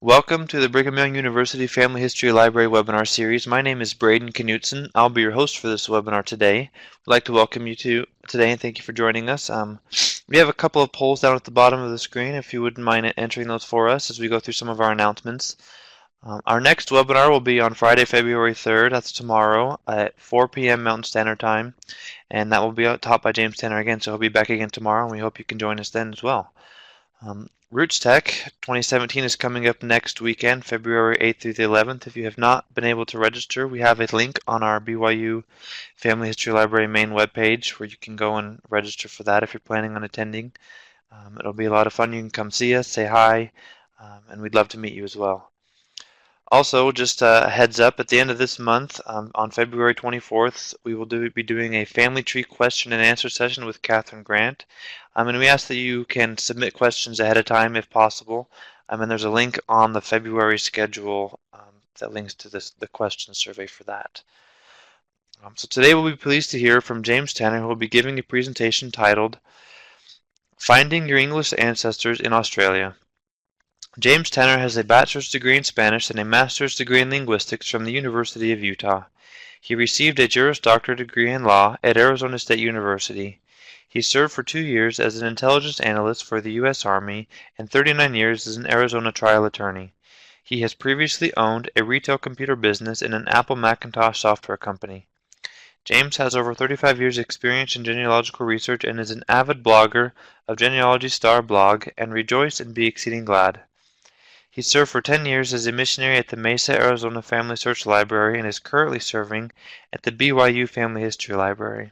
Welcome to the Brigham Young University Family History Library webinar series. My name is Braden Knutson. I'll be your host for this webinar today. I'd like to welcome you to today and thank you for joining us. We have a couple of polls down at the bottom of the screen if you wouldn't mind entering those for us as we go through some of our announcements. Our next webinar will be on Friday, February 3rd. That's tomorrow at 4 p.m. Mountain Standard Time, and that will be taught by James Tanner again, so he'll be back again tomorrow, and we hope you can join us then as well. Roots Tech 2017 is coming up next weekend, February 8th through the 11th. If you have not been able to register, we have a link on our BYU Family History Library main webpage where you can go and register for that if you're planning on attending. It'll be a lot of fun. You can come see us, say hi, and we'd love to meet you as well. Also, just a heads up, at the end of this month, on February 24th, we will be doing a family tree question and answer session with Catherine Grant. And we ask that you can submit questions ahead of time if possible. And there's a link on the February schedule that links to the question survey for that. So today we'll be pleased to hear from James Tanner, who will be giving a presentation titled Finding Your English Ancestors in Australia. James Tanner has a bachelor's degree in Spanish and a master's degree in linguistics from the University of Utah. He received a Juris Doctor degree in law at Arizona State University. He served for 2 years as an intelligence analyst for the U.S. Army and 39 years as an Arizona trial attorney. He has previously owned a retail computer business and an Apple Macintosh software company. James has over 35 years' experience in genealogical research and is an avid blogger of Genealogy Star blog and Rejoice and Be Exceeding Glad. He served for 10 years as a missionary at the Mesa, Arizona Family Search Library and is currently serving at the BYU Family History Library.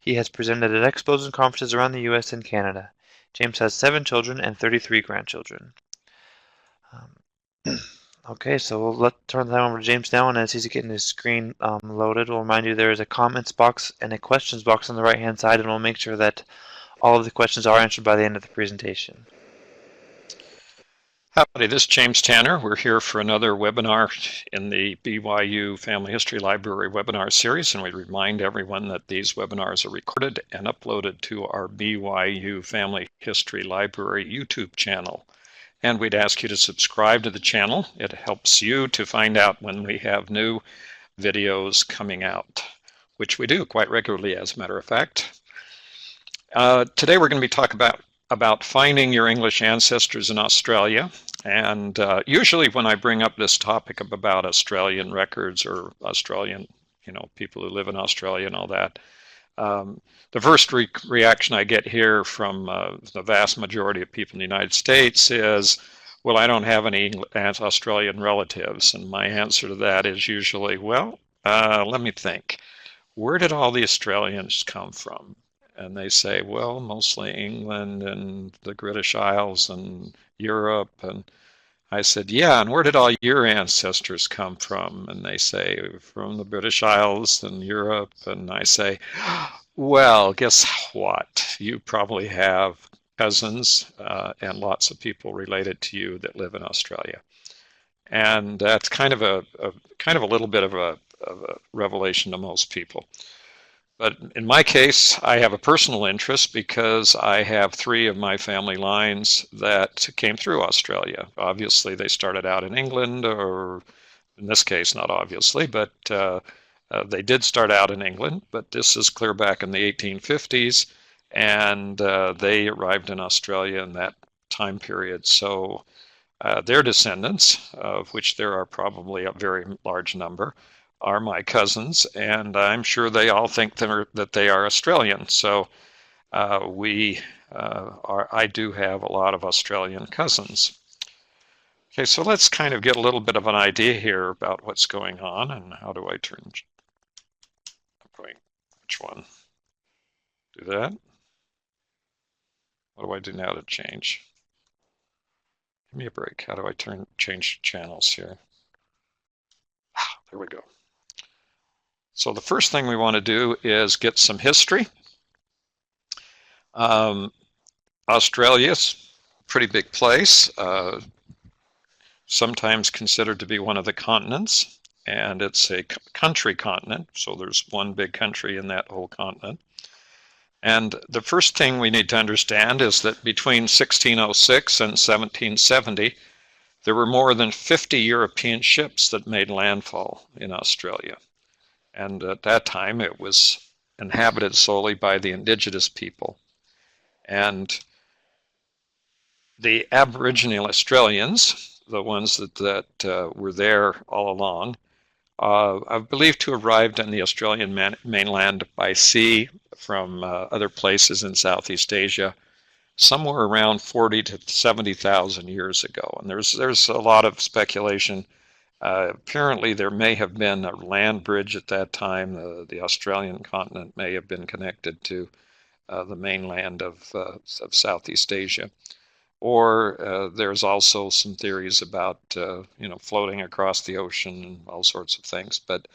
He has presented at expos and conferences around the U.S. and Canada. James has 7 children and 33 grandchildren. Okay, so we'll turn that over to James now, and as he's getting his screen loaded, we'll remind you there is a comments box and a questions box on the right-hand side, and we'll make sure that all of the questions are answered by the end of the presentation. Howdy, this is James Tanner. We're here for another webinar in the BYU Family History Library webinar series, and we remind everyone that these webinars are recorded and uploaded to our BYU Family History Library YouTube channel. And we'd ask you to subscribe to the channel. It helps you to find out when we have new videos coming out, which we do quite regularly, as a matter of fact. Today we're going to be talking about finding your English ancestors in Australia. And usually when I bring up this topic about Australian records or Australian, people who live in Australia and all that, the first reaction I get here from the vast majority of people in the United States is, well, I don't have any Australian relatives. And my answer to that is usually, well, let me think. Where did all the Australians come from? And they say, well, mostly England and the British Isles and Europe. And I said, yeah, and where did all your ancestors come from? And they say, from the British Isles and Europe. And I say, well, guess what? You probably have cousins and lots of people related to you that live in Australia. And that's kind of a little bit of a revelation to most people. But in my case, I have a personal interest because I have 3 of my family lines that came through Australia. Obviously, they started out in England, or in this case, not obviously, but they did start out in England. But this is clear back in the 1850s, and they arrived in Australia in that time period. So their descendants, of which there are probably a very large number, are my cousins, and I'm sure they all think that they are Australian. So I do have a lot of Australian cousins. Okay, so let's kind of get a little bit of an idea here about what's going on, and how do I turn? Which one? Do that? What do I do now to change? Give me a break. How do I change channels here? There we go. So the first thing we want to do is get some history. Australia's a pretty big place, sometimes considered to be one of the continents, and it's a country continent, so there's one big country in that whole continent. And the first thing we need to understand is that between 1606 and 1770, there were more than 50 European ships that made landfall in Australia. And at that time, it was inhabited solely by the indigenous people. And the Aboriginal Australians, the ones that were there all along, are believed to have arrived on the Australian mainland by sea from other places in Southeast Asia somewhere around 40 to 70,000 years ago. And there's a lot of speculation. Apparently, there may have been a land bridge at that time. The Australian continent may have been connected to the mainland of Southeast Asia. Or there's also some theories about floating across the ocean and all sorts of things. But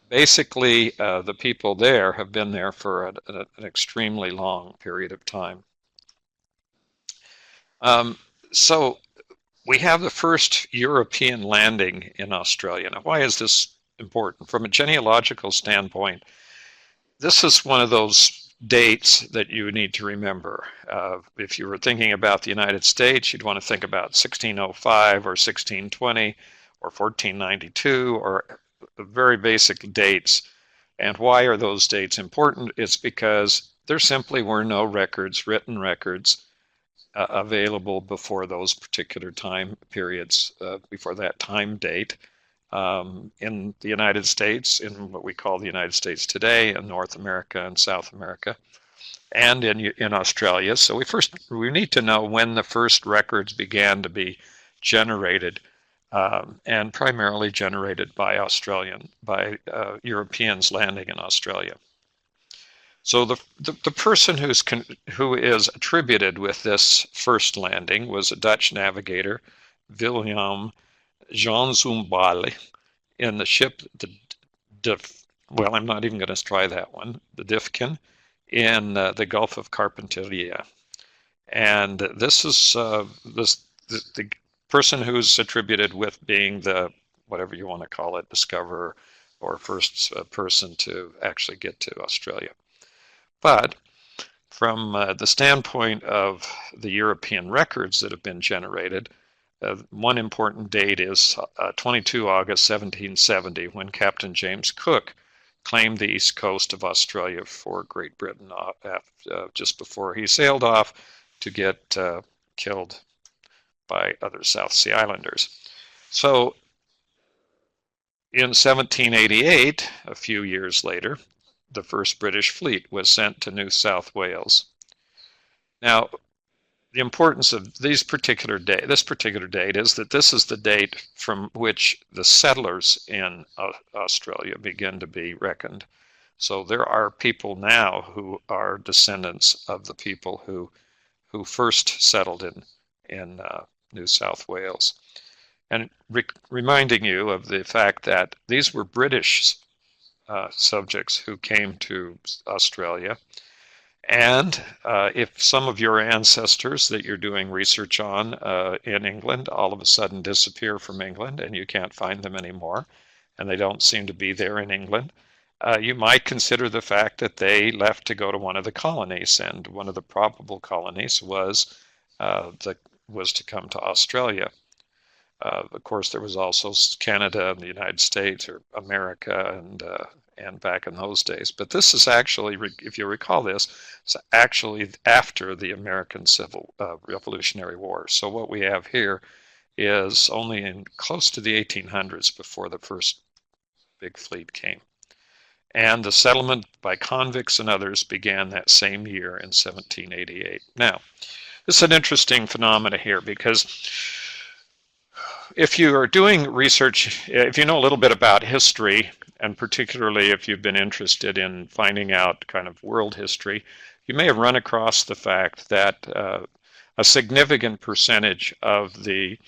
basically, the people there have been there for an extremely long period of time. So we have the first European landing in Australia. Now, why is this important? From a genealogical standpoint, this is one of those dates that you need to remember. If you were thinking about the United States, you'd want to think about 1605 or 1620 or 1492 or very basic dates. And why are those dates important? It's because there simply were no records, written records, available before those particular time periods, before that time date. In the United States, in what we call the United States today, in North America and South America, and in Australia. So we need to know when the first records began to be generated, and primarily generated by Europeans landing in Australia. So the person who is attributed with this first landing was a Dutch navigator, William Jean Zumbali, in the ship, I'm not even going to try that one, the Difkin, in the Gulf of Carpentaria. And this is the person who's attributed with being the, whatever you want to call it, discoverer or first person to actually get to Australia. But from the standpoint of the European records that have been generated, one important date is 22 August 1770, when Captain James Cook claimed the east coast of Australia for Great Britain just before he sailed off to get killed by other South Sea Islanders. So in 1788, a few years later, the first British fleet was sent to New South Wales. Now, the importance of this particular date is that this is the date from which the settlers in Australia begin to be reckoned. So there are people now who are descendants of the people who first settled in New South Wales. And reminding you of the fact that these were British subjects who came to Australia. And if some of your ancestors that you're doing research on in England all of a sudden disappear from England and you can't find them anymore, and they don't seem to be there in England, you might consider the fact that they left to go to one of the colonies, and one of the probable colonies was to come to Australia. Of course, there was also Canada and the United States, or America, and back in those days. But this is actually, if you recall this, it's actually after the American Revolutionary War. So what we have here is only in close to the 1800s before the first big fleet came. And the settlement by convicts and others began that same year in 1788. Now, this is an interesting phenomena here, because if you are doing research, if you know a little bit about history, and particularly if you've been interested in finding out kind of world history, you may have run across the fact that a significant percentage of the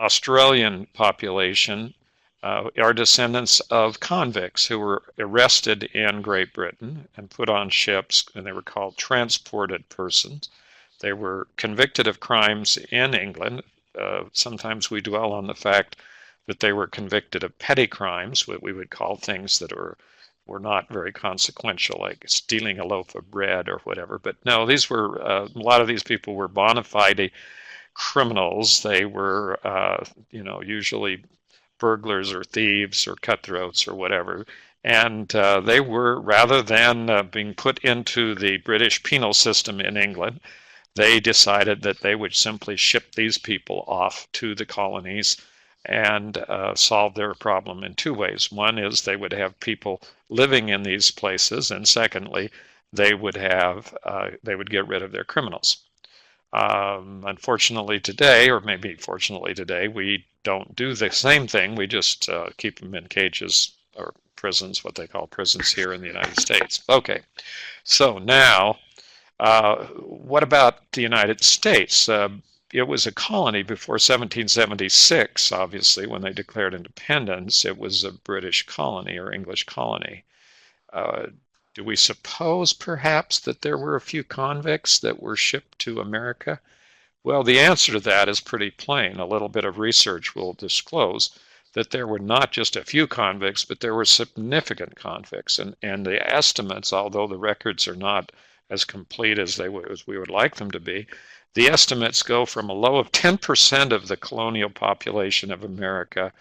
Australian population are descendants of convicts who were arrested in Great Britain and put on ships, and they were called transported persons. They were convicted of crimes in England. Sometimes we dwell on the fact that they were convicted of petty crimes, what we would call things that were not very consequential, like stealing a loaf of bread or whatever. But no, these were a lot of these people were bona fide criminals. They were, usually burglars or thieves or cutthroats or whatever. And they were, rather than being put into the British penal system in England, they decided that they would simply ship these people off to the colonies and solve their problem in two ways. One is they would have people living in these places, and secondly, they would get rid of their criminals. Unfortunately today, or maybe fortunately today, we don't do the same thing. We just keep them in cages or prisons, what they call prisons here in the United States. Okay, so now, what about the United States? It was a colony before 1776, obviously, when they declared independence. It was a British colony or English colony. Do we suppose, perhaps, that there were a few convicts that were shipped to America? Well, the answer to that is pretty plain. A little bit of research will disclose that there were not just a few convicts, but there were significant convicts. And the estimates, although the records are not as complete as we would like them to be, the estimates go from a low of 10% of the colonial population of America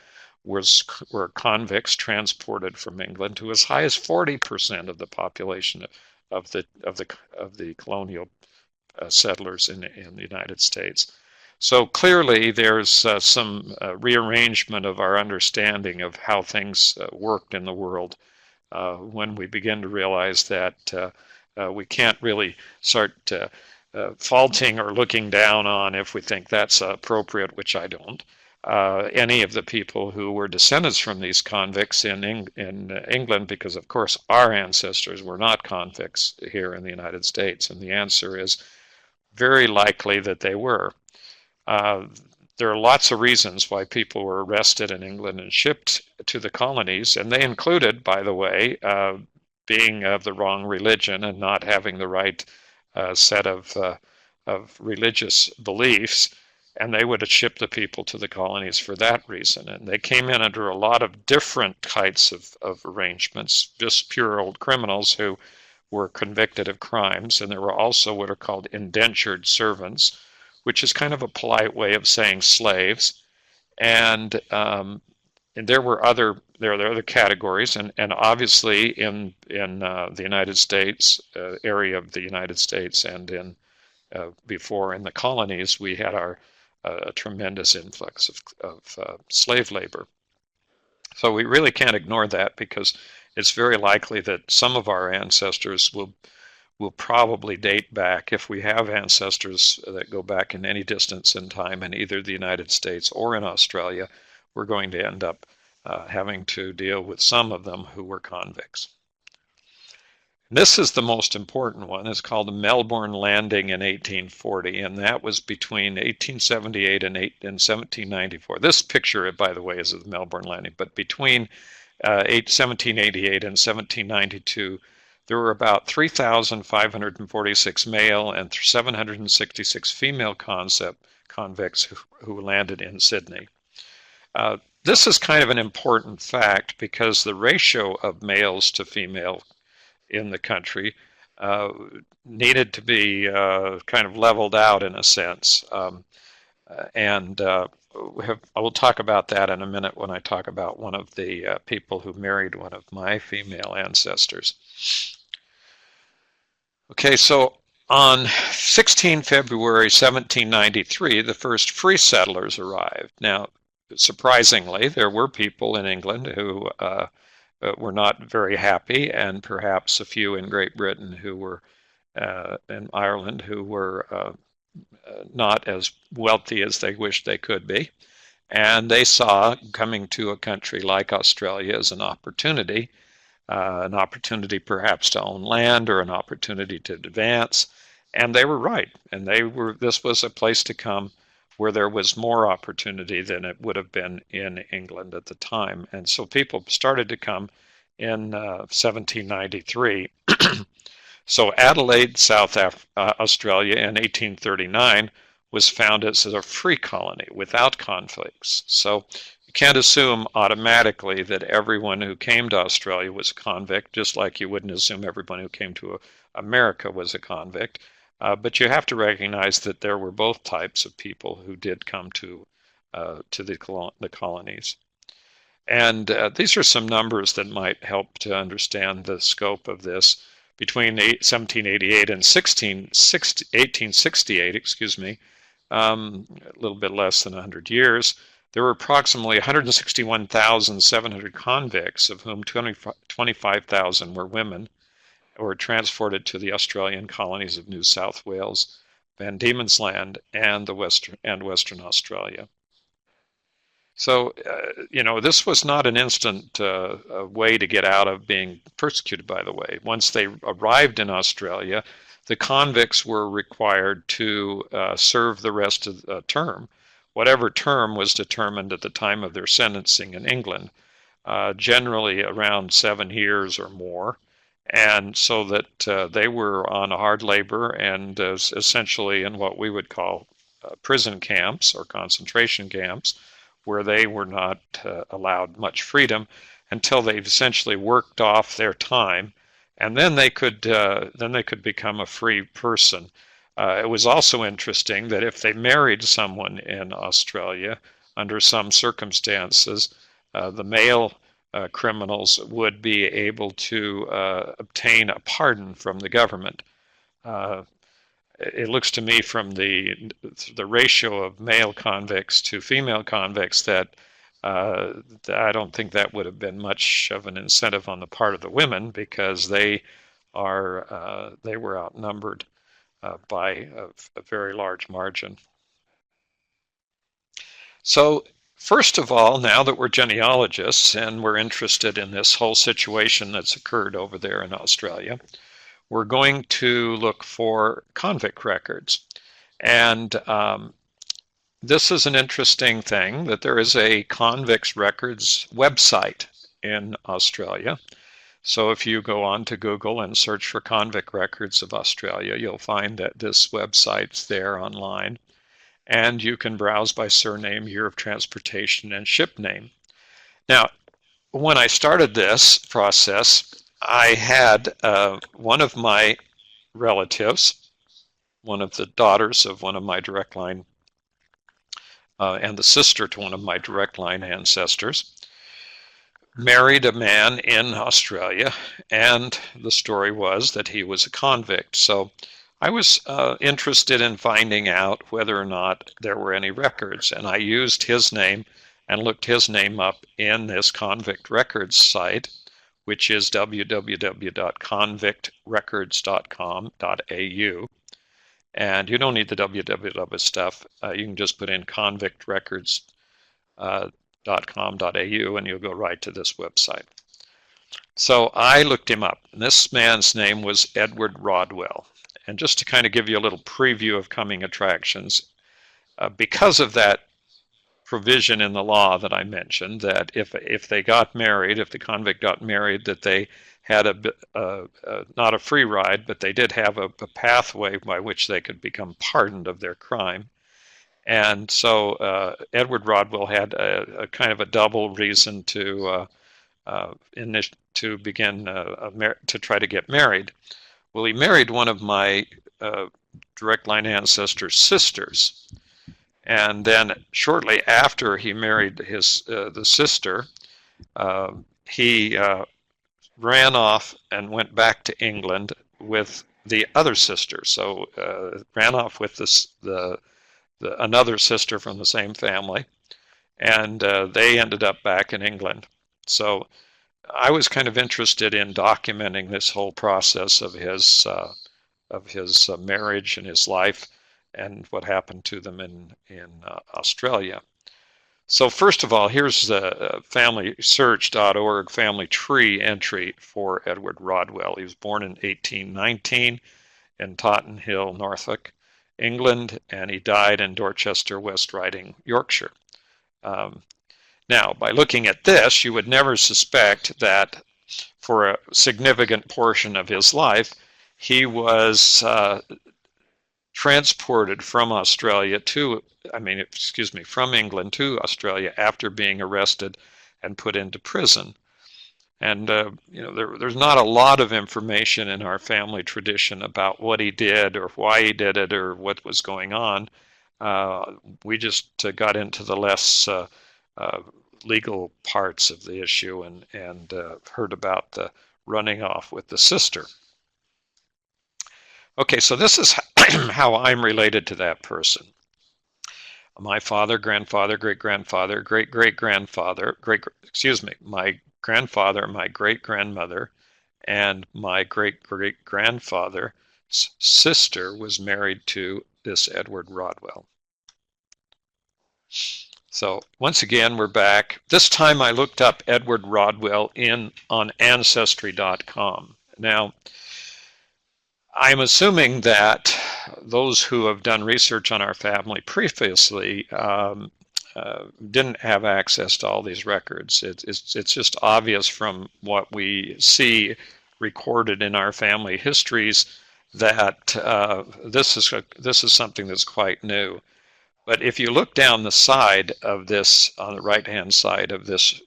were convicts transported from England to as high as 40% of the population of the colonial settlers in the United States. So clearly there's some rearrangement of our understanding of how things worked in the world when we begin to realize that we can't really start faulting or looking down on, if we think that's appropriate, which I don't, any of the people who were descendants from these convicts in England, because of course our ancestors were not convicts here in the United States, and the answer is very likely that they were. There are lots of reasons why people were arrested in England and shipped to the colonies, and they included, by the way, being of the wrong religion and not having the right set of religious beliefs, and they would have shipped the people to the colonies for that reason. And they came in under a lot of different types of arrangements, just pure old criminals who were convicted of crimes, and there were also what are called indentured servants, which is kind of a polite way of saying slaves. And there were other categories, and obviously in the United States, area of the United States, and in before in the colonies, we had a tremendous influx of slave labor. So we really can't ignore that, because it's very likely that some of our ancestors will probably date back, if we have ancestors that go back in any distance in time in either the United States or in Australia, we're going to end up having to deal with some of them who were convicts. This is the most important one. It's called the Melbourne Landing in 1840, and that was between 1878 and 1794. This picture, by the way, is of the Melbourne Landing, but between 1788 and 1792, there were about 3,546 male and 766 female convicts who landed in Sydney. This is kind of an important fact, because the ratio of males to female in the country needed to be kind of leveled out in a sense. I will talk about that in a minute when I talk about one of the people who married one of my female ancestors. Okay, so on 16 February 1793, the first free settlers arrived. Now, surprisingly, there were people in England who were not very happy, and perhaps a few in Great Britain who were, in Ireland, who were not as wealthy as they wished they could be. And they saw coming to a country like Australia as an opportunity perhaps to own land, or an opportunity to advance. And they were right. And this was a place to come where there was more opportunity than it would have been in England at the time. And so people started to come in 1793. So Adelaide, South Australia, in 1839 was founded as a free colony without conflicts. So you can't assume automatically that everyone who came to Australia was a convict, just like you wouldn't assume everyone who came to America was a convict. But you have to recognize that there were both types of people who did come to the colonies. And these are some numbers that might help to understand the scope of this. Between 1788 and 1868, excuse me, a little bit less than 100 years, there were approximately 161,700 convicts, of whom 25,000 were women, were transported to the Australian colonies of New South Wales, Van Diemen's Land, and Western Australia. So, this was not an instant way to get out of being persecuted, by the way. Once they arrived in Australia, the convicts were required to serve the rest of the term, whatever term was determined at the time of their sentencing in England, generally around 7 years or more. And so that they were on hard labor and essentially in what we would call prison camps or concentration camps, where they were not allowed much freedom until they've essentially worked off their time, and then they could become a free person. It was also interesting that if they married someone in Australia, under some circumstances, the male criminals would be able to obtain a pardon from the government. It looks to me from the ratio of male convicts to female convicts that I don't think that would have been much of an incentive on the part of the women, because they were outnumbered by a very large margin. So first of all, now that we're genealogists and we're interested in this whole situation that's occurred over there in Australia, we're going to look for convict records. And this is an interesting thing, that there is a Convicts Records website in Australia. So if you go on to Google and search for Convict Records of Australia, you'll find that this website's there online. And you can browse by surname, year of transportation, and ship name. Now, when I started this process, I had one of my relatives, one of the daughters of one of my direct line, and the sister to one of my direct line ancestors, married a man in Australia, and the story was that he was a convict. So I was interested in finding out whether or not there were any records, and I used his name and looked his name up in this Convict Records site, which is www.convictrecords.com.au. And you don't need the www stuff. You can just put in convictrecords.com.au and you'll go right to this website. So I looked him up. And this man's name was Edward Rodwell. And just to kind of give you a little preview of coming attractions, because of that provision in the law that I mentioned, that if they got married, if the convict got married, that they had not a free ride, but they did have a pathway by which they could become pardoned of their crime. And so Edward Rodwell had a kind of a double reason to begin to try to get married. Well, he married one of my direct line ancestors' sisters. And then shortly after he married the sister, he ran off and went back to England with the other sister. So ran off with another sister from the same family, and they ended up back in England. So I was kind of interested in documenting this whole process of his marriage and his life, and what happened to them in Australia. So first of all, here's the FamilySearch.org family tree entry for Edward Rodwell. He was born in 1819 in Tottenham Hill, Norfolk, England, and he died in Dorchester, West Riding, Yorkshire. Now, by looking at this, you would never suspect that for a significant portion of his life, he was transported from from England to Australia after being arrested and put into prison. And there's not a lot of information in our family tradition about what he did or why he did it or what was going on. We just got into the less legal parts of the issue and heard about the running off with the sister. Okay, so this is how I'm related to that person. My father, grandfather, great-grandfather, great-great-grandfather, my grandfather, my great-grandmother, and my great-great-grandfather's sister was married to this Edward Rodwell. So once again, we're back. This time I looked up Edward Rodwell on Ancestry.com. Now, I'm assuming that those who have done research on our family previously didn't have access to all these records. It's just obvious from what we see recorded in our family histories that this is something that's quite new. But if you look down the side of this, on the right-hand side of this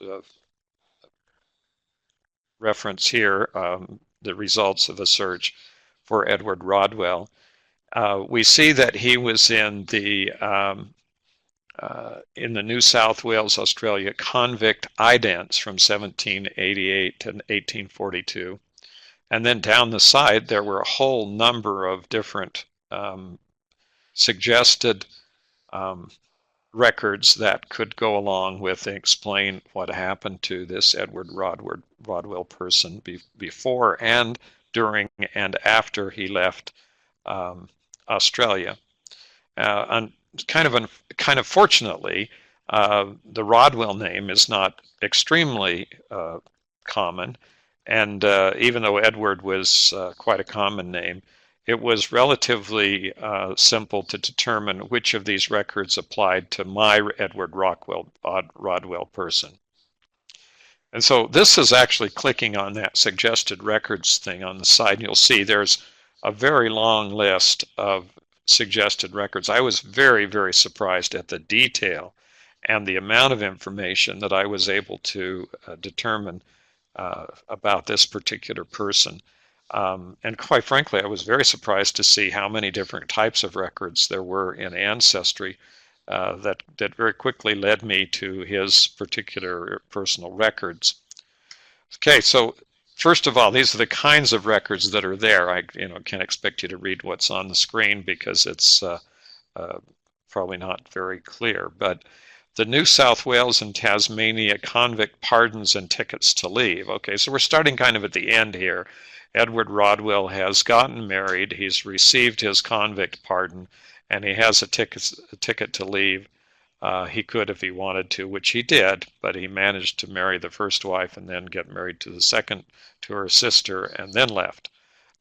reference here, the results of a search for Edward Rodwell, we see that he was in the New South Wales, Australia convict idents from 1788 to 1842. And then down the side, there were a whole number of different suggested records that could go along with and explain what happened to this Edward Rodwell person before and during and after he left Australia. And kind of fortunately, the Rodwell name is not extremely common, and even though Edward was quite a common name, it was relatively simple to determine which of these records applied to my Edward Rodwell person. And so this is actually clicking on that suggested records thing on the side, and you'll see there's a very long list of suggested records. I was very, very surprised at the detail and the amount of information that I was able to determine about this particular person. And quite frankly, I was very surprised to see how many different types of records there were in Ancestry that very quickly led me to his particular personal records. Okay, so first of all, these are the kinds of records that are there. I can't expect you to read what's on the screen because it's probably not very clear. But the New South Wales and Tasmania convict pardons and tickets to leave. Okay, so we're starting kind of at the end here. Edward Rodwell has gotten married, he's received his convict pardon, and he has a ticket to leave. He could if he wanted to, which he did, but he managed to marry the first wife and then get married to the second, to her sister, and then left.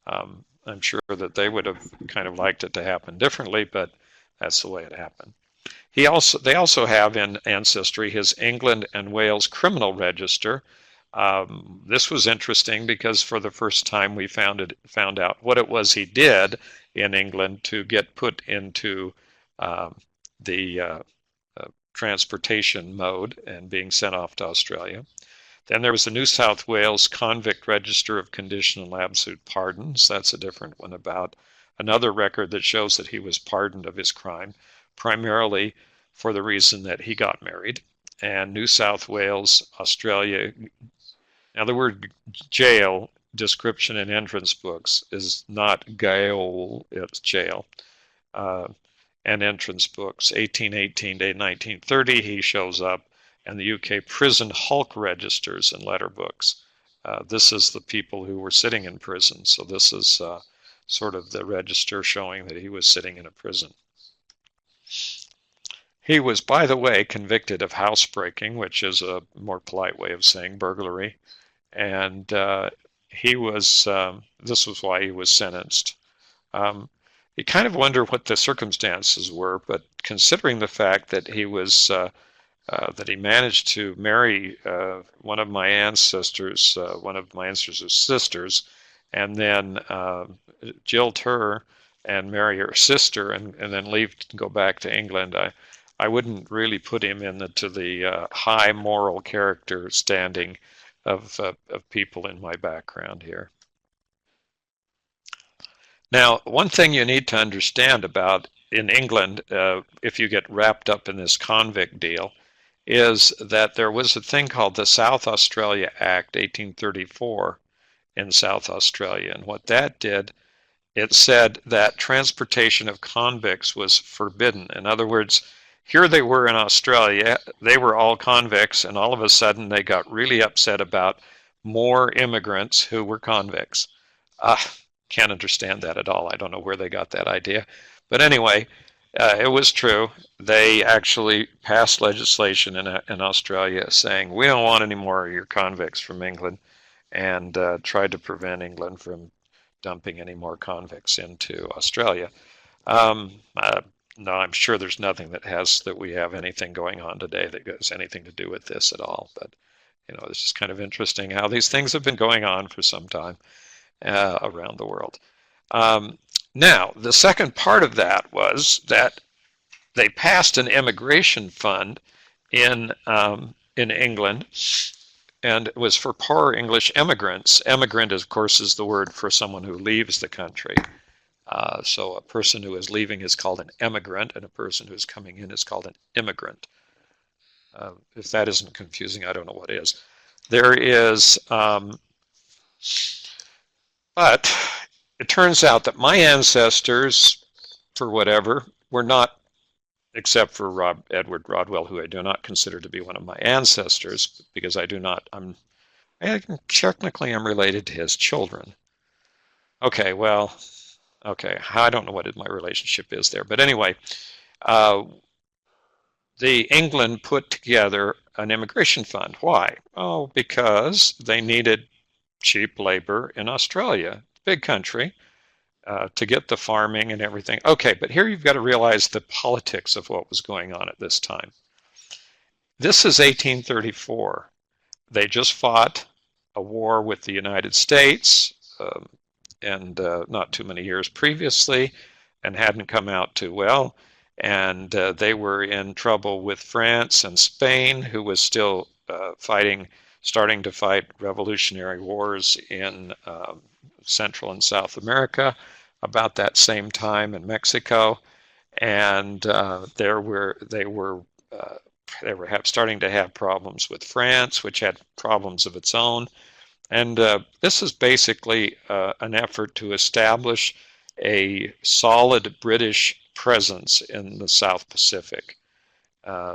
I'm sure that they would have kind of liked it to happen differently, but that's the way it happened. They also have in Ancestry his England and Wales criminal register. This was interesting because for the first time we found out what it was he did in England to get put into the transportation mode and being sent off to Australia. Then there was the New South Wales Convict Register of Conditional and Absolute Pardons. That's a different one about another record that shows that he was pardoned of his crime, primarily for the reason that he got married. And New South Wales, Australia. Now the word jail description in entrance books is not gaol, it's jail. And entrance books, 1818 to 1930, he shows up, and the UK prison hulk registers and letter books. This is the people who were sitting in prison, so this is sort of the register showing that he was sitting in a prison. He was, by the way, convicted of housebreaking, which is a more polite way of saying burglary, and he was, this was why he was sentenced. You kind of wonder what the circumstances were, but considering the fact that he was, that he managed to marry one of my ancestors' sisters, and then jilt her and marry her sister, and then leave to go back to England, I wouldn't really put him into the high moral character standing of people in my background here. Now, one thing you need to understand about in England, if you get wrapped up in this convict deal, is that there was a thing called the South Australia Act, 1834, in South Australia. And what that did, it said that transportation of convicts was forbidden. In other words, here they were in Australia, they were all convicts, and all of a sudden they got really upset about more immigrants who were convicts. Can't understand that at all. I don't know where they got that idea. But anyway, it was true. They actually passed legislation in Australia saying, we don't want any more of your convicts from England, and tried to prevent England from dumping any more convicts into Australia. No, I'm sure there's nothing that we have anything going on today that has anything to do with this at all. But this is kind of interesting how these things have been going on for some time around the world. Now, the second part of that was that they passed an immigration fund in England, and it was for poor English immigrants. Emigrant, of course, is the word for someone who leaves the country. So a person who is leaving is called an emigrant, and a person who is coming in is called an immigrant. If that isn't confusing, I don't know what is. There is, but it turns out that my ancestors, for whatever, were not, except for Edward Rodwell, who I do not consider to be one of my ancestors, because technically I'm related to his children. Okay, well, okay, I don't know what my relationship is there, but anyway, England put together an immigration fund. Why? Oh, because they needed cheap labor in Australia, big country, to get the farming and everything. Okay, but here you've got to realize the politics of what was going on at this time. This is 1834. They just fought a war with the United States, and not too many years previously, and hadn't come out too well. And they were in trouble with France and Spain, who was still starting to fight revolutionary wars in Central and South America about that same time, in Mexico. And they were starting to have problems with France, which had problems of its own. And this is basically an effort to establish a solid British presence in the South Pacific.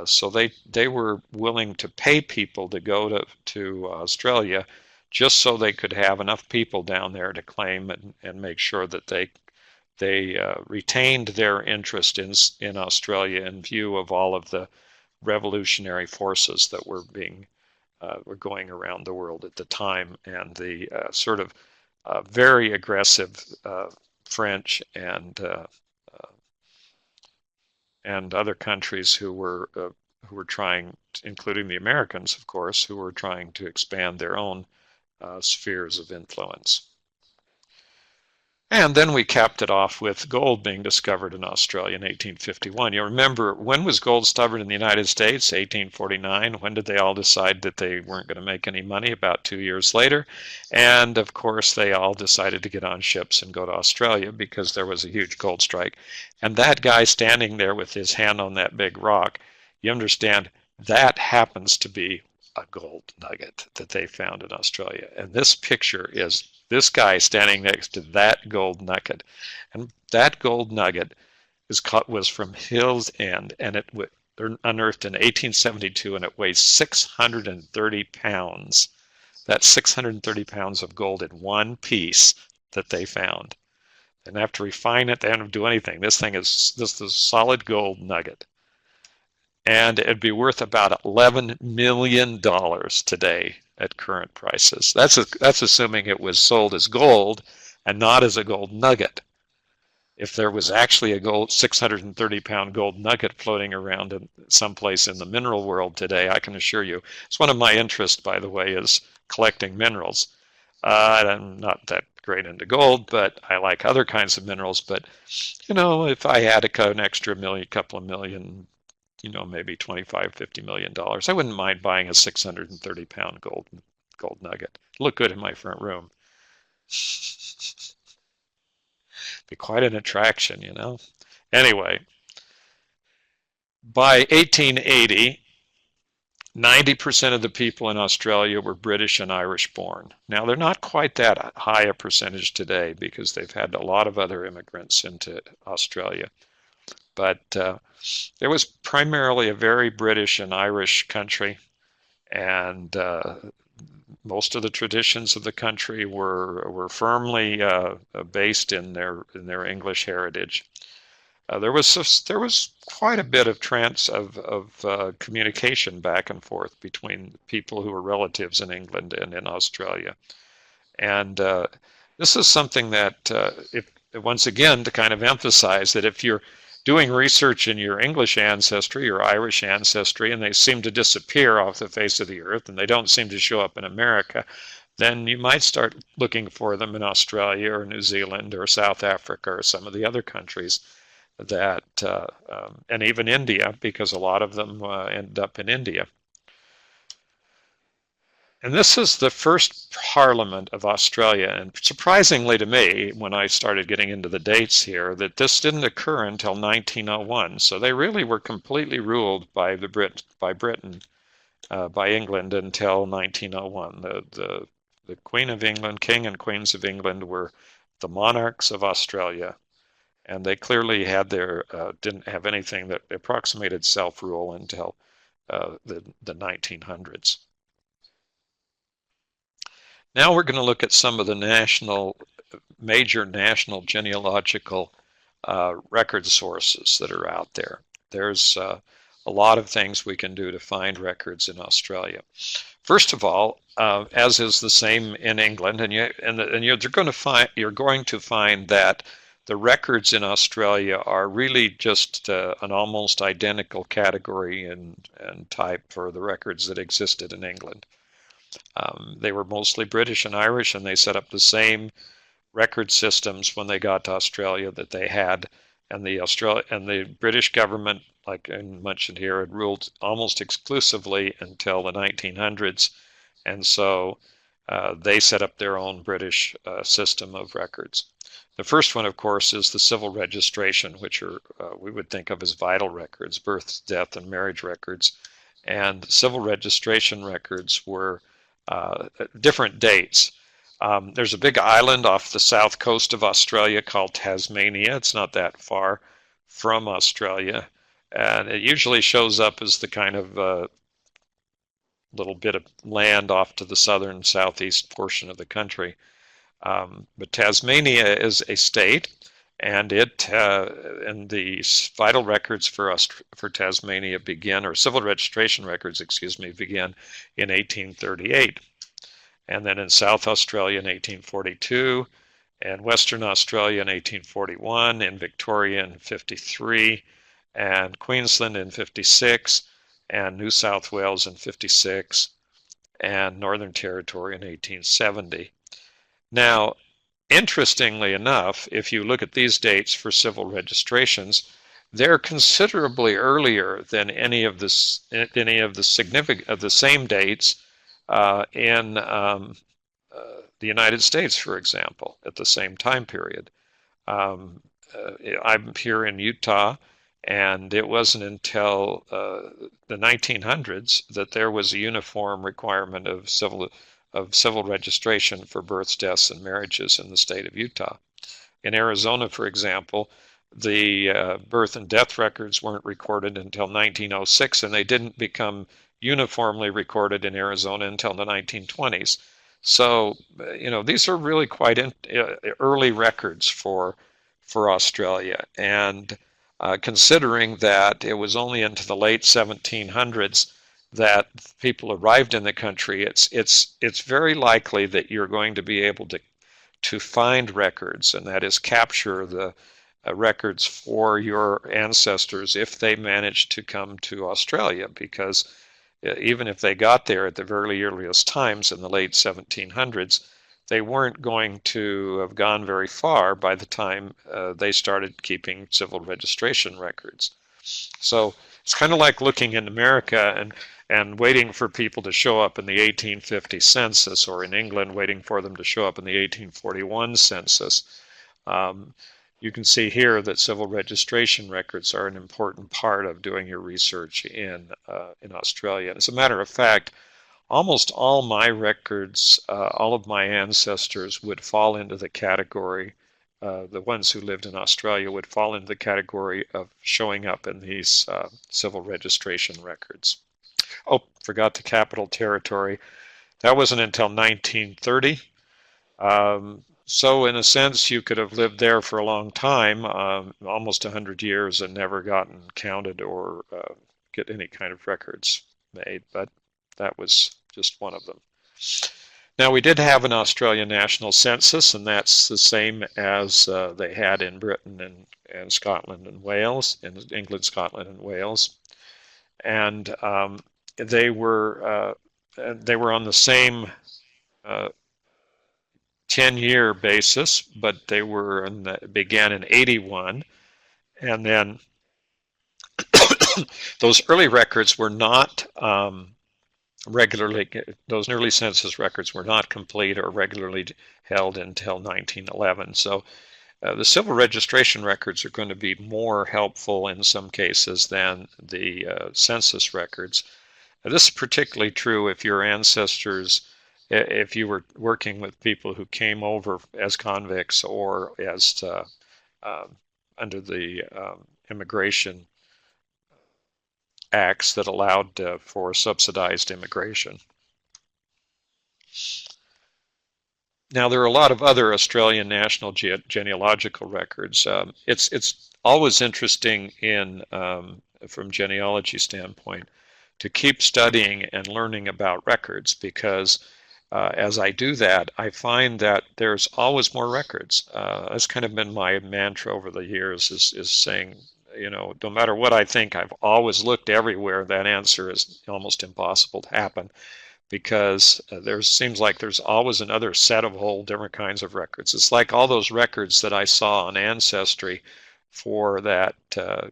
So they were willing to pay people to go to Australia just so they could have enough people down there to claim and make sure that they retained their interest in Australia in view of all of the revolutionary forces that were going around the world at the time, and the sort of very aggressive French and other countries who were trying, including the Americans, of course, who were trying to expand their own spheres of influence. And then we capped it off with gold being discovered in Australia in 1851. You remember, when was gold discovered in the United States? 1849. When did they all decide that they weren't going to make any money? About 2 years later. And of course, they all decided to get on ships and go to Australia because there was a huge gold strike. And that guy standing there with his hand on that big rock, you understand, that happens to be a gold nugget that they found in Australia. And this picture is this guy standing next to that gold nugget. And that gold nugget was from Hill's End, and it was unearthed in 1872, and it weighs 630 pounds. That's 630 pounds of gold in one piece that they found. They didn't have to refine it, they didn't have to do anything. This is a solid gold nugget. And it'd be worth about $11 million today at current prices. That's assuming it was sold as gold and not as a gold nugget. If there was actually a 630-pound gold nugget floating around in someplace in the mineral world today, I can assure you, it's one of my interests, by the way, is collecting minerals. I'm not that great into gold, but I like other kinds of minerals. But, if I had an extra couple of million, maybe $25, $50 million, I wouldn't mind buying a 630-pound gold gold nugget. Look good in my front room. Be quite an attraction, you know. Anyway, by 1880, 90% of the people in Australia were British and Irish born. Now, they're not quite that high a percentage today because they've had a lot of other immigrants into Australia. But it was primarily a very British and Irish country, and most of the traditions of the country were firmly based in their English heritage. There was quite a bit of communication back and forth between people who were relatives in England and in Australia, and this is something that if once again to kind of emphasize that if you're doing research in your English ancestry or Irish ancestry and they seem to disappear off the face of the earth and they don't seem to show up in America, then you might start looking for them in Australia or New Zealand or South Africa or some of the other countries that, and even India, because a lot of them end up in India. And this is the first Parliament of Australia, and surprisingly to me, when I started getting into the dates here, that this didn't occur until 1901. So they really were completely ruled by Britain, by England until 1901. The Queen of England, King and Queens of England were the monarchs of Australia, and they clearly had didn't have anything that approximated self-rule until the 1900s. Now we're going to look at some of the major national genealogical record sources that are out there. There's a lot of things we can do to find records in Australia. First of all, as is the same in England, you're going to find that the records in Australia are really just an almost identical category and type for the records that existed in England. They were mostly British and Irish, and they set up the same record systems when they got to Australia that they had. And the British government, like I mentioned here, had ruled almost exclusively until the 1900s. And so they set up their own British system of records. The first one, of course, is the civil registration, which we would think of as vital records, birth, death, and marriage records. And civil registration records were different dates. There's a big island off the south coast of Australia called Tasmania. It's not that far from Australia, and it usually shows up as the kind of little bit of land off to the southeast portion of the country. But Tasmania is a state, and the vital records for Tasmania begin, or civil registration records, begin in 1838. And then in South Australia in 1842, and Western Australia in 1841, in Victoria in 53, and Queensland in 56, and New South Wales in 56, and Northern Territory in 1870. Now, interestingly enough, if you look at these dates for civil registrations, they're considerably earlier than any of the same dates in the United States, for example, at the same time period. I'm here in Utah, and it wasn't until the 1900s that there was a uniform requirement of civil registration for births, deaths, and marriages in the state of Utah. In Arizona, for example, the birth and death records weren't recorded until 1906, and they didn't become uniformly recorded in Arizona until the 1920s. So, these are really quite early records for Australia. And considering that it was only into the late 1700s that people arrived in the country, it's very likely that you're going to be able to find records, and that is capture the records for your ancestors if they managed to come to Australia, because even if they got there at the very earliest times in the late 1700s, they weren't going to have gone very far by the time they started keeping civil registration records. So It's kind of like looking in America and waiting for people to show up in the 1850 census, or in England waiting for them to show up in the 1841 census. Um, you can see here that civil registration records are an important part of doing your research in Australia. And as a matter of fact, almost all my records, all of my ancestors would fall into the category, the ones who lived in Australia would fall into the category of showing up in these civil registration records. Oh, forgot the Capital Territory. That wasn't until 1930. So in a sense, you could have lived there for a long time, almost 100 years, and never gotten counted or get any kind of records made, but that was just one of them. Now, we did have an Australian national census, and that's the same as they had in Britain and Scotland and Wales, in England, Scotland, and Wales. And they were on the same 10-year basis, but they began in 81, and then those early records were not those early census records were not complete or regularly held until 1911. So the civil registration records are going to be more helpful in some cases than the census records. This is particularly true if your ancestors, if you were working with people who came over as convicts or as under the immigration acts that allowed for subsidized immigration. Now, there are a lot of other Australian national genealogical records. It's always interesting from genealogy standpoint to keep studying and learning about records, because as I do that, I find that there's always more records. That's kind of been my mantra over the years, is saying, no matter what I think, I've always looked everywhere. That answer is almost impossible to happen, because there seems like there's always another set of whole different kinds of records. It's like all those records that I saw on Ancestry for that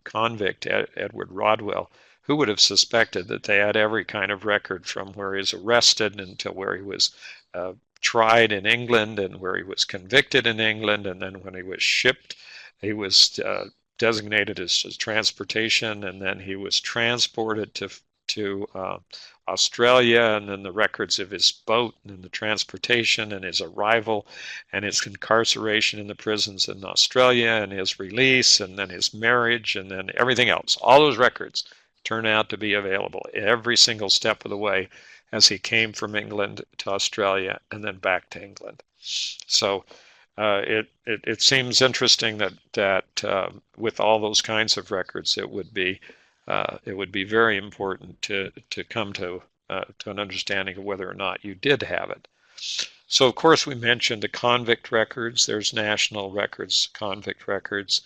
convict, Edward Rodwell. Who would have suspected that they had every kind of record from where he was arrested until where he was tried in England, and where he was convicted in England, and then when he was shipped, he was designated as transportation, and then he was transported to Australia, and then the records of his boat and the transportation and his arrival and his incarceration in the prisons in Australia and his release and then his marriage and then everything else. All those records turn out to be available every single step of the way as he came from England to Australia and then back to England. So it seems interesting that with all those kinds of records, it would be very important to come to an understanding of whether or not you did have it. So of course we mentioned the convict records. There's national records, convict records.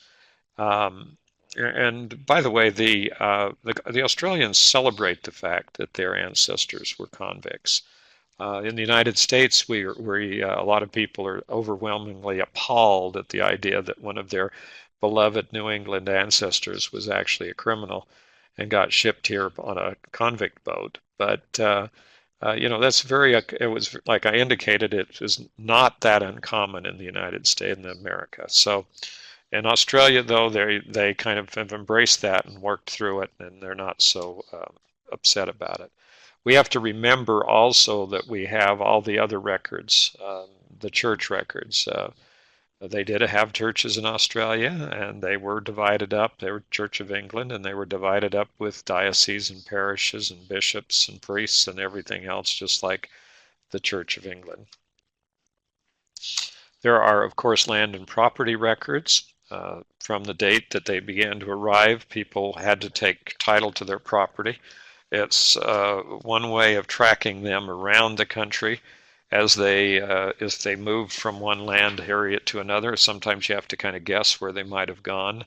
And by the way, the Australians celebrate the fact that their ancestors were convicts. In the United States, a lot of people are overwhelmingly appalled at the idea that one of their beloved New England ancestors was actually a criminal and got shipped here on a convict boat. But that's it was, like I indicated, it was not that uncommon in the United States and America. So in Australia, though, they kind of have embraced that and worked through it, and they're not so upset about it. We have to remember also that we have all the other records, the church records. They did have churches in Australia, and they were divided up. They were Church of England, and they were divided up with dioceses and parishes and bishops and priests and everything else, just like the Church of England. There are, of course, land and property records. From the date that they began to arrive, people had to take title to their property. It's one way of tracking them around the country as they moved from one land area to another. Sometimes you have to kind of guess where they might have gone.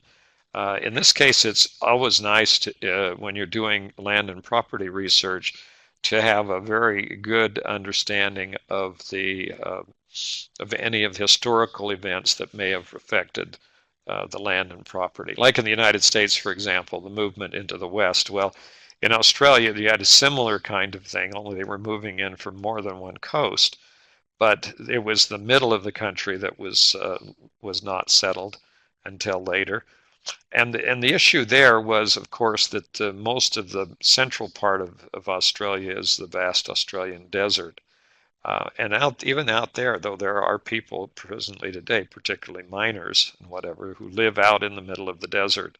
In this case, it's always nice to, when you're doing land and property research, to have a very good understanding of any of the historical events that may have affected the land and property. Like in the United States, for example, the movement into the West. Well, in Australia, you had a similar kind of thing, only they were moving in from more than one coast. But it was the middle of the country that was not settled until later. And the issue there was, of course, that most of the central part of Australia is the vast Australian desert. And even out there, though there are people presently today, particularly miners and whatever, who live out in the middle of the desert.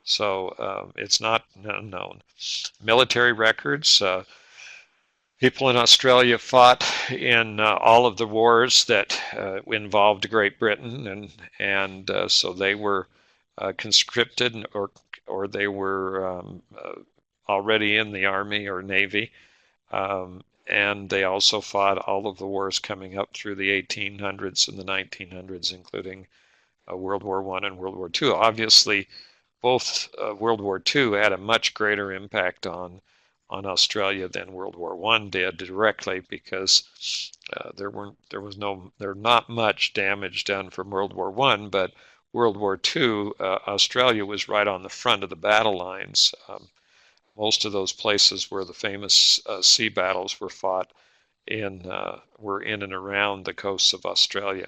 So it's not unknown. Military records. People in Australia fought in all of the wars that involved Great Britain, and so they were conscripted, or they were already in the Army or Navy. And they also fought all of the wars coming up through the 1800s and the 1900s, including World War I and World War II. Obviously, both World War II had a much greater impact on Australia than World War I did directly, because there was not much damage done from World War I, but World War II, Australia was right on the front of the battle lines. Most of those places where the famous sea battles were fought were in and around the coasts of Australia.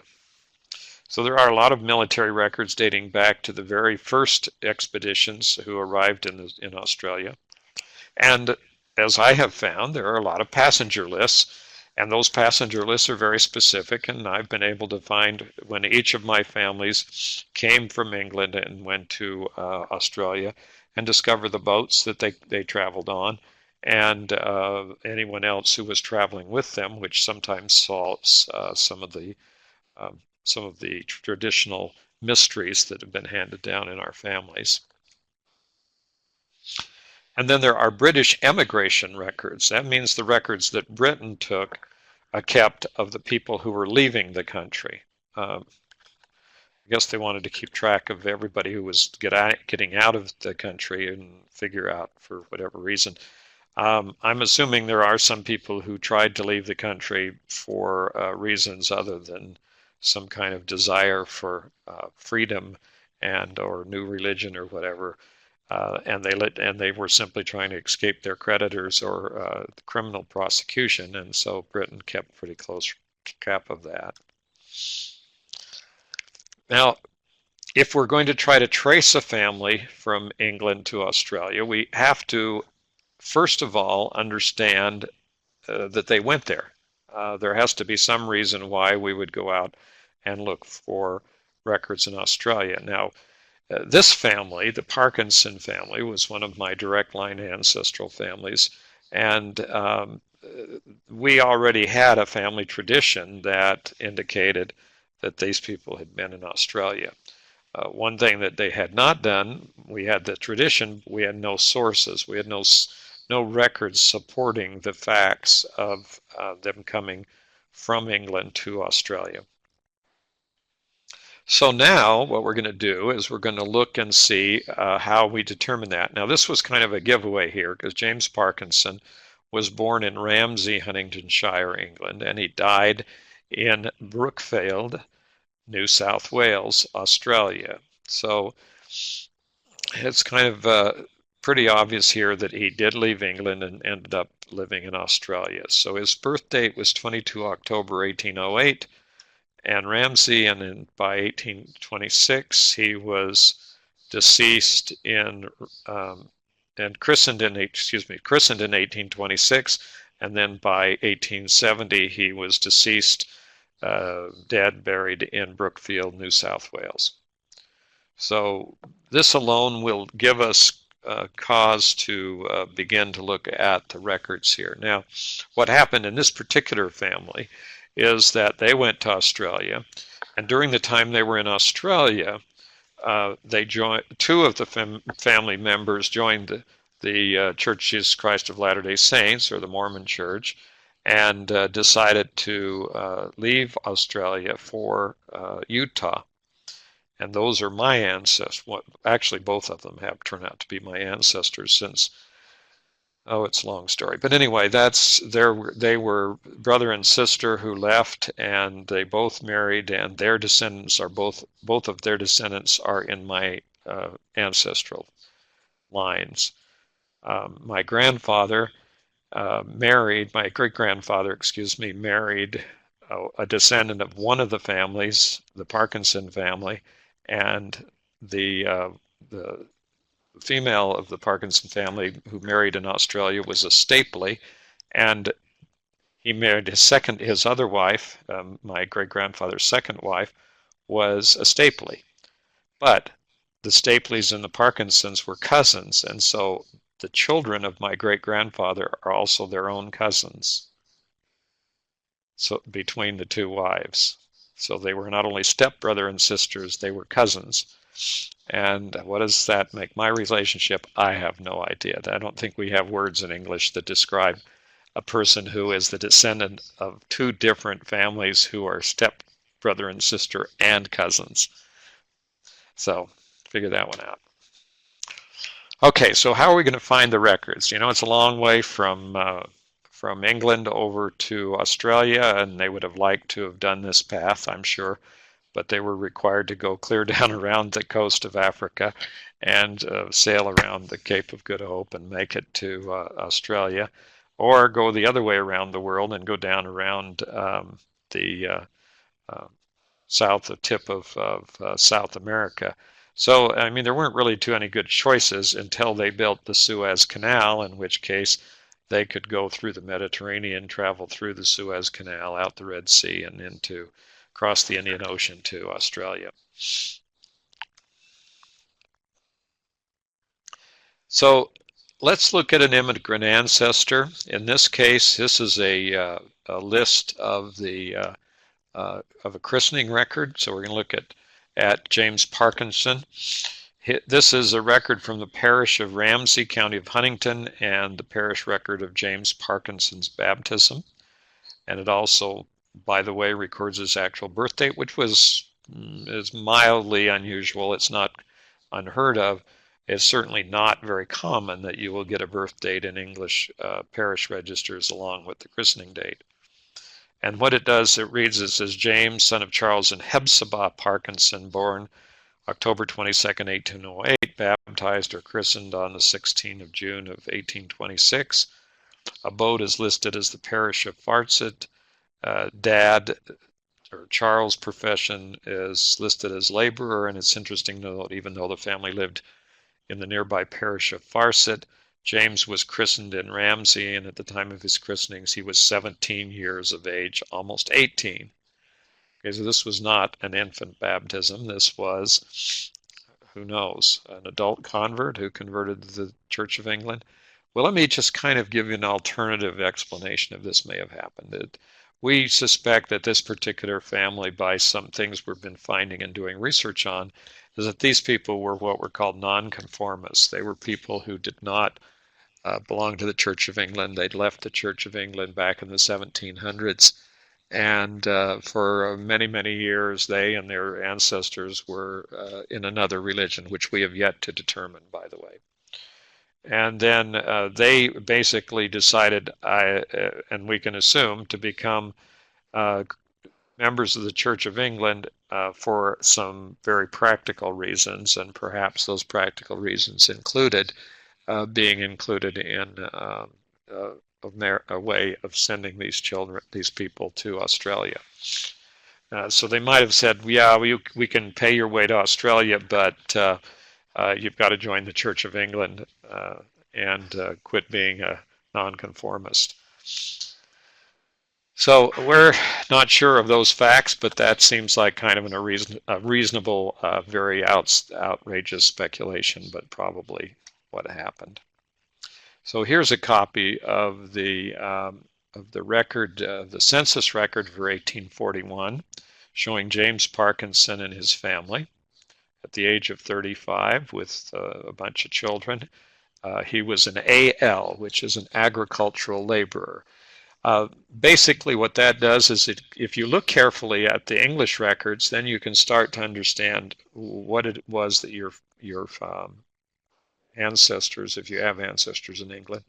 So there are a lot of military records dating back to the very first expeditions who arrived in Australia. And as I have found, there are a lot of passenger lists, and those passenger lists are very specific, and I've been able to find when each of my families came from England and went to Australia, and discover the boats that they traveled on, and anyone else who was traveling with them, which sometimes solves some of the traditional mysteries that have been handed down in our families. And then there are British emigration records. That means the records that Britain kept of the people who were leaving the country. I guess they wanted to keep track of everybody who was getting out of the country and figure out for whatever reason. I'm assuming there are some people who tried to leave the country for reasons other than some kind of desire for freedom or new religion or whatever. And they were simply trying to escape their creditors or criminal prosecution, and so Britain kept pretty close cap of that. Now, if we're going to try to trace a family from England to Australia, we have to, first of all, understand that they went there. There has to be some reason why we would go out and look for records in Australia. Now, this family, the Parkinson family, was one of my direct line ancestral families, and we already had a family tradition that indicated that these people had been in Australia. One thing that they had not done, we had the tradition, we had no sources, we had no records supporting the facts of them coming from England to Australia. So now what we're going to do is we're going to look and see how we determine that. Now this was kind of a giveaway here, because James Parkinson was born in Ramsey, Huntingdonshire, England, and he died in Brookfield, New South Wales, Australia. So it's kind of pretty obvious here that he did leave England and ended up living in Australia. So his birth date was 22 October 1808. And Ramsey, and by 1826 he was deceased and christened in 1826, and then by 1870 he was deceased, dead, buried in Brookfield, New South Wales. So this alone will give us cause to begin to look at the records here. Now, what happened in this particular family is that they went to Australia, and during the time they were in Australia, two of the family members joined the Church of Jesus Christ of Latter-day Saints, or the Mormon Church, and decided to leave Australia for Utah. And those are my ancestors. Actually, both of them have turned out to be my ancestors, since Oh, it's a long story. But anyway, they were brother and sister who left, and they both married, and their descendants are both of their descendants are in my ancestral lines. My grandfather married, my great-grandfather, excuse me, married a descendant of one of the families, the Parkinson family, and the female of the Parkinson family who married in Australia was a Stapley, and he married his other wife, my great-grandfather's second wife, was a Stapley. But the Stapleys and the Parkinsons were cousins, and so the children of my great-grandfather are also their own cousins. So between the two wives. So they were not only stepbrother and sisters, they were cousins. And what does that make my relationship? I have no idea. I don't think we have words in English that describe a person who is the descendant of two different families who are stepbrother and sister and cousins. So figure that one out. Okay, so how are we going to find the records? You know, it's a long way from England over to Australia, and they would have liked to have done this path, I'm sure, but they were required to go clear down around the coast of Africa and sail around the Cape of Good Hope and make it to Australia, or go the other way around the world and go down around the south tip of South America. So, I mean, there weren't really too many good choices until they built the Suez Canal, in which case they could go through the Mediterranean, travel through the Suez Canal, out the Red Sea, and across the Indian Ocean to Australia. So let's look at an immigrant ancestor. In this case, this is a list of a christening record. So we're going to look at James Parkinson. This is a record from the parish of Ramsey, County of Huntington, and the parish record of James Parkinson's baptism. And it also, by the way, records his actual birth date, which is mildly unusual. It's not unheard of. It's certainly not very common that you will get a birth date in English parish registers along with the christening date. And what it does, it reads, it says, James, son of Charles and Hephzibah Parkinson, born October 22nd, 1808, baptized or christened on the 16th of June of 1826. Abode is listed as the parish of Farset. Dad, or Charles' profession, is listed as laborer, and it's interesting to note, even though the family lived in the nearby parish of Farset, James was christened in Ramsey, and at the time of his christenings, he was 17 years of age, almost 18. Okay, so this was not an infant baptism. This was, who knows, an adult convert who converted to the Church of England. Well, let me just kind of give you an alternative explanation of this may have happened. We suspect that this particular family, by some things we've been finding and doing research on, is that these people were what were called nonconformists. They were people who did not belong to the Church of England. They'd left the Church of England back in the 1700s. And for many, many years, they and their ancestors were in another religion, which we have yet to determine, by the way. And then they basically decided, and we can assume, to become members of the Church of England for some very practical reasons, and perhaps those practical reasons included being included in a way of sending these people to Australia. So they might have said, yeah, we can pay your way to Australia, but you've got to join the Church of England and quit being a nonconformist. So we're not sure of those facts, but that seems like kind of a reasonable, very outrageous speculation, but probably what happened. So here's a copy of the record, the census record for 1841, showing James Parkinson and his family at the age of 35 with a bunch of children. He was an AL, which is an agricultural laborer. Basically what that does is if you look carefully at the English records, then you can start to understand what it was that your ancestors, if you have ancestors in England,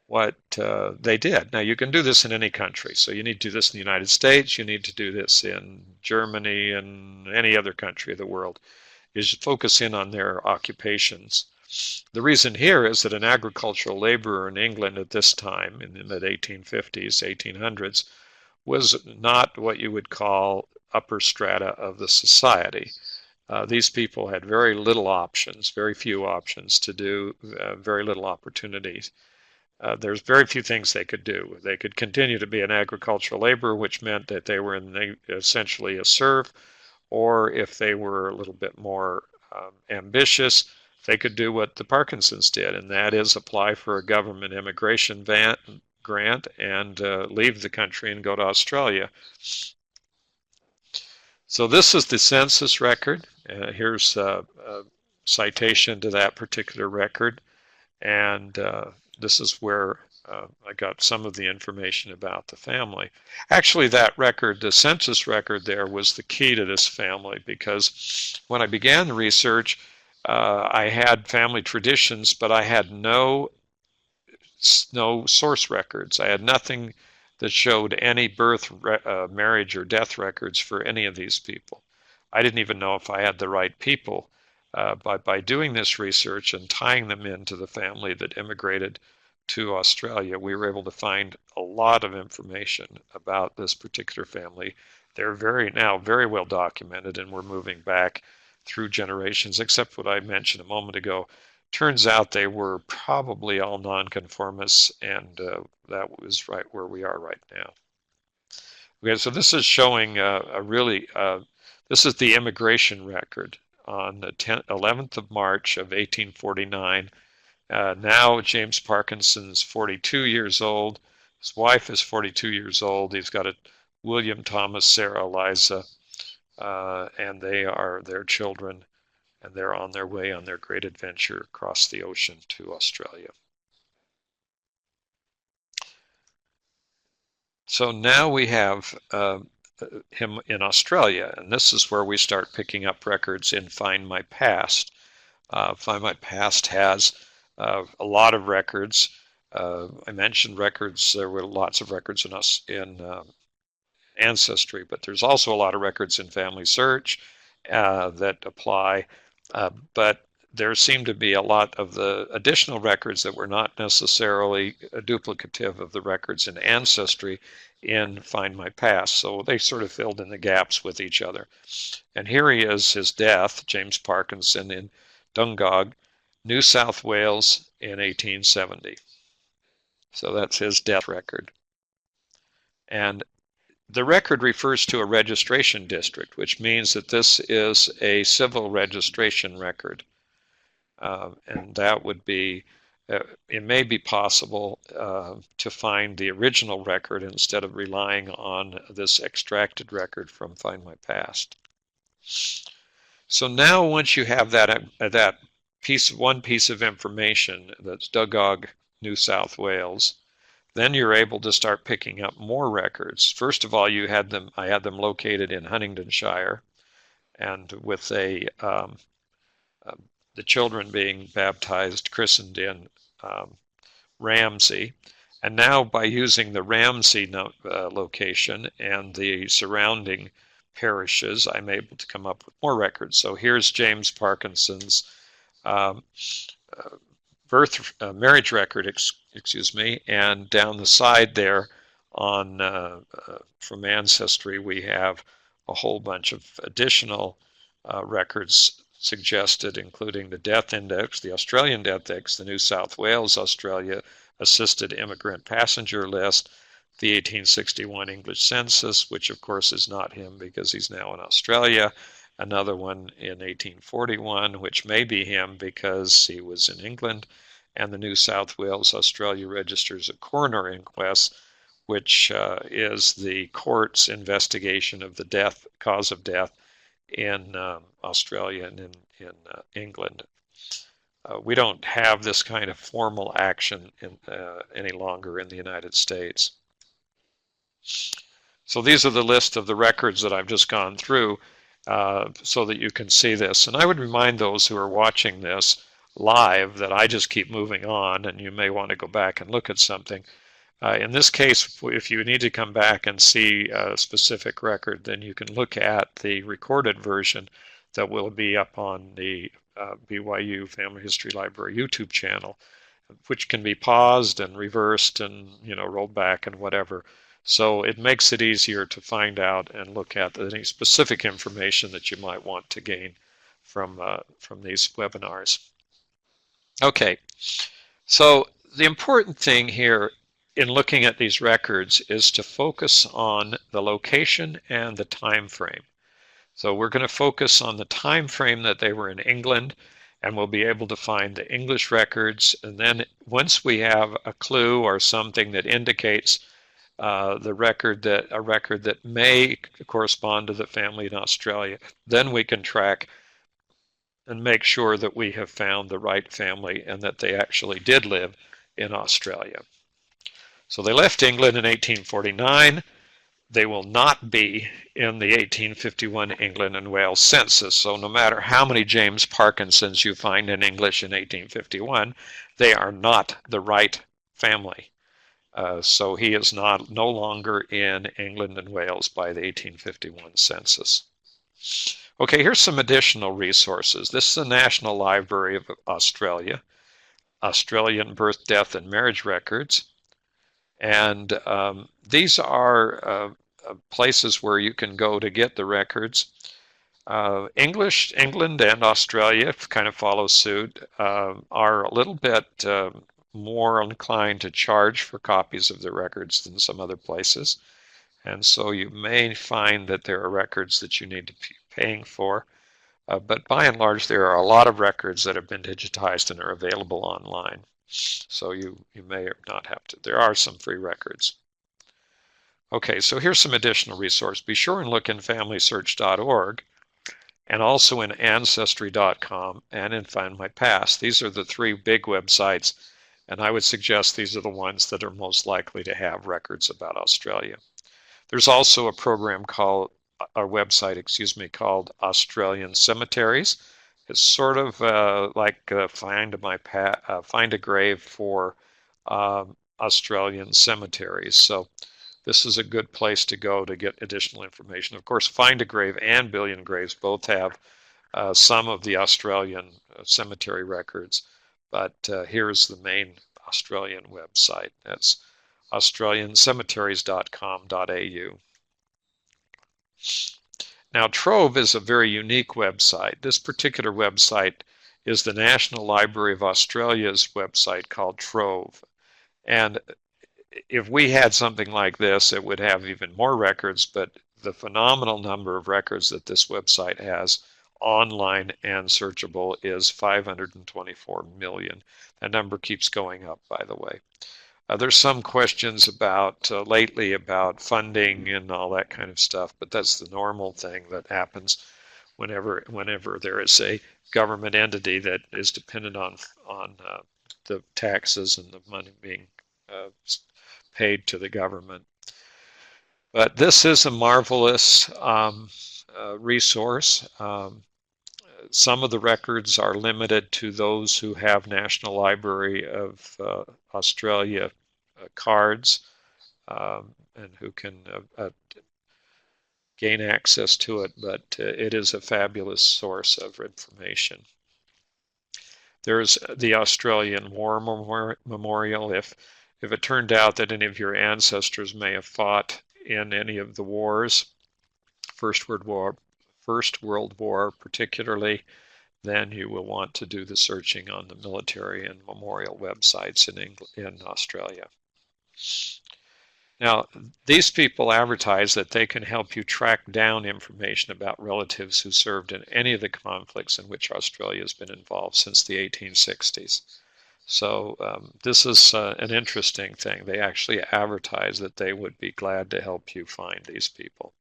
what they did. Now, you can do this in any country. So you need to do this in the United States. You need to do this in Germany and any other country of the world, is focus in on their occupations. The reason here is that an agricultural laborer in England at this time, in the mid-1850s, 1800s, was not what you would call upper strata of the society. These people had very little options, very few options to do, very little opportunities. There's very few things they could do. They could continue to be an agricultural laborer, which meant that they were essentially a serf, or if they were a little bit more ambitious, they could do what the Parkinsons did, and that is apply for a government immigration grant and leave the country and go to Australia. So this is the census record. Here's a citation to that particular record, and this is where I got some of the information about the family. Actually, that record, the census record there, was the key to this family, because when I began the research, I had family traditions, but I had no source records. I had nothing that showed any birth, marriage, or death records for any of these people. I didn't even know if I had the right people. But by doing this research and tying them into the family that immigrated to Australia, we were able to find a lot of information about this particular family. They're now very well documented, and we're moving back through generations, except what I mentioned a moment ago. Turns out they were probably all nonconformists, and that was right where we are right now. Okay, so this is showing this is the immigration record on the 11th of March of 1849. Now James Parkinson's 42 years old. His wife is 42 years old. He's got a William Thomas, Sarah Eliza, and they are their children, and they're on their way on their great adventure across the ocean to Australia. So now we have him in Australia, and this is where we start picking up records in Find My Past. Find My Past has a lot of records. I mentioned records. There were lots of records in Ancestry, but there's also a lot of records in Family Search that apply. But there seemed to be a lot of the additional records that were not necessarily duplicative of the records in Ancestry in Find My Past. So they sort of filled in the gaps with each other. And here he is, his death, James Parkinson, in Dungog, New South Wales in 1870. So that's his death record. And the record refers to a registration district, which means that this is a civil registration record. And that would be, it may be possible to find the original record instead of relying on this extracted record from Find My Past. So now once you have that one piece of information, that's Dungog, New South Wales, then you're able to start picking up more records. First of all, I had them located in Huntingdonshire, and with the children being baptized, christened in Ramsey. And now by using the Ramsey location and the surrounding parishes, I'm able to come up with more records. So here's James Parkinson's marriage record, excuse me, and down the side there on from Ancestry we have a whole bunch of additional records suggested, including the death index, the Australian death index, the New South Wales Australia assisted immigrant passenger list, the 1861 English census, which of course is not him because he's now in Australia, another one in 1841, which may be him because he was in England, and the New South Wales Australia Registers of Coroner Inquest, which is the court's investigation of the cause of death in Australia and in England. We don't have this kind of formal action any longer in the United States. So these are the list of the records that I've just gone through so that you can see this. And I would remind those who are watching this live that I just keep moving on, and you may want to go back and look at something. In this case, if you need to come back and see a specific record, then you can look at the recorded version that will be up on the BYU Family History Library YouTube channel, which can be paused and reversed and rolled back and whatever. So it makes it easier to find out and look at any specific information that you might want to gain from these webinars. Okay, so the important thing here in looking at these records is to focus on the location and the time frame. So we're going to focus on the time frame that they were in England, and we'll be able to find the English records. And then once we have a clue or something that indicates a record that may correspond to the family in Australia, then we can track and make sure that we have found the right family and that they actually did live in Australia. So they left England in 1849. They will not be in the 1851 England and Wales census. So no matter how many James Parkinsons you find in English in 1851, they are not the right family. So he is no longer in England and Wales by the 1851 census. Okay, here's some additional resources. This is the National Library of Australia, Australian birth, death, and marriage records. And these are places where you can go to get the records. England and Australia kind of follow suit, are a little bit more inclined to charge for copies of the records than some other places. And so you may find that there are records that you need to be paying for. But by and large, there are a lot of records that have been digitized and are available online. So you may not have to. There are some free records. Okay, so here's some additional resource. Be sure and look in FamilySearch.org and also in Ancestry.com and in Find My Past. These are the three big websites, and I would suggest these are the ones that are most likely to have records about Australia. There's also a program called Australian Cemeteries. It's sort of like Find a Grave for Australian cemeteries. So this is a good place to go to get additional information. Of course, Find a Grave and Billion Graves both have some of the Australian cemetery records, but here's the main Australian website. That's australiancemeteries.com.au. Now, Trove is a very unique website. This particular website is the National Library of Australia's website called Trove. And if we had something like this, it would have even more records, but the phenomenal number of records that this website has online and searchable is 524 million. That number keeps going up, by the way. There's some questions about lately about funding and all that kind of stuff, but that's the normal thing that happens whenever there is a government entity that is dependent on the taxes and the money being paid to the government. But this is a marvelous resource. Some of the records are limited to those who have National Library of Australia cards and who can gain access to it, but it is a fabulous source of information. There's the Australian War Memorial. If it turned out that any of your ancestors may have fought in any of the wars, First World War particularly, then you will want to do the searching on the military and memorial websites in Australia. Now, these people advertise that they can help you track down information about relatives who served in any of the conflicts in which Australia has been involved since the 1860s. So this is an interesting thing. They actually advertise that they would be glad to help you find these people.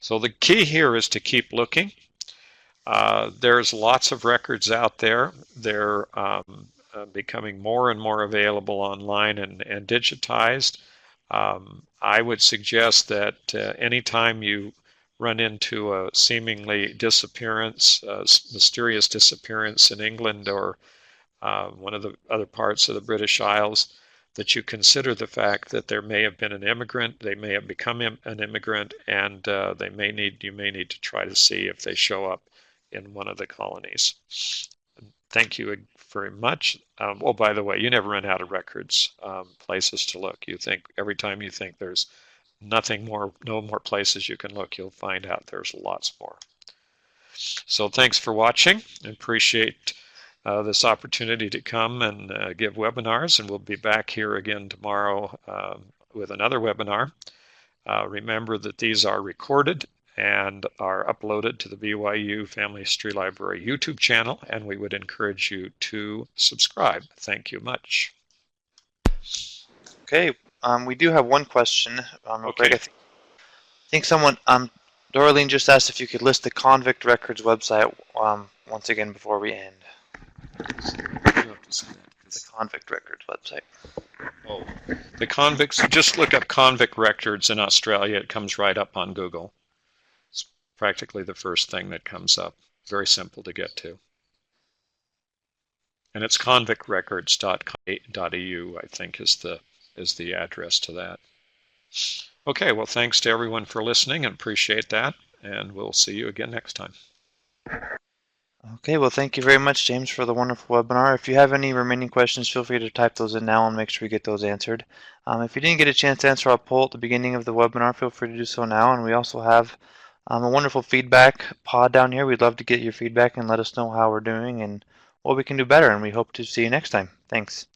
So the key here is to keep looking. There's lots of records out there. They're becoming more and more available online and digitized. I would suggest that anytime you run into a seemingly disappearance, mysterious disappearance in England or one of the other parts of the British Isles, that you consider the fact that there may have been an immigrant, they may have become an immigrant, and you may need to try to see if they show up in one of the colonies. Thank you very much. Oh, by the way, you never run out of records, places to look. You think every time you think there's nothing more, no more places you can look, you'll find out there's lots more. So thanks for watching. I appreciate this opportunity to come and give webinars, and we'll be back here again tomorrow with another webinar. Remember that these are recorded and are uploaded to the BYU Family History Library YouTube channel, and we would encourage you to subscribe. Thank you much. Okay, we do have one question. Okay. Greg, I think someone, Dorleen just asked if you could list the Convict Records website once again before we end. The Convict Records website. Oh, the Convicts, just look up Convict Records in Australia. It comes right up on Google. It's practically the first thing that comes up. Very simple to get to. And it's convictrecords.eu, I think, is the address to that. Okay, well, thanks to everyone for listening, and appreciate that, and we'll see you again next time. Okay, well, thank you very much, James, for the wonderful webinar. If you have any remaining questions, feel free to type those in now and make sure we get those answered. If you didn't get a chance to answer our poll at the beginning of the webinar, feel free to do so now. And we also have a wonderful feedback pod down here. We'd love to get your feedback and let us know how we're doing and what we can do better. And we hope to see you next time. Thanks.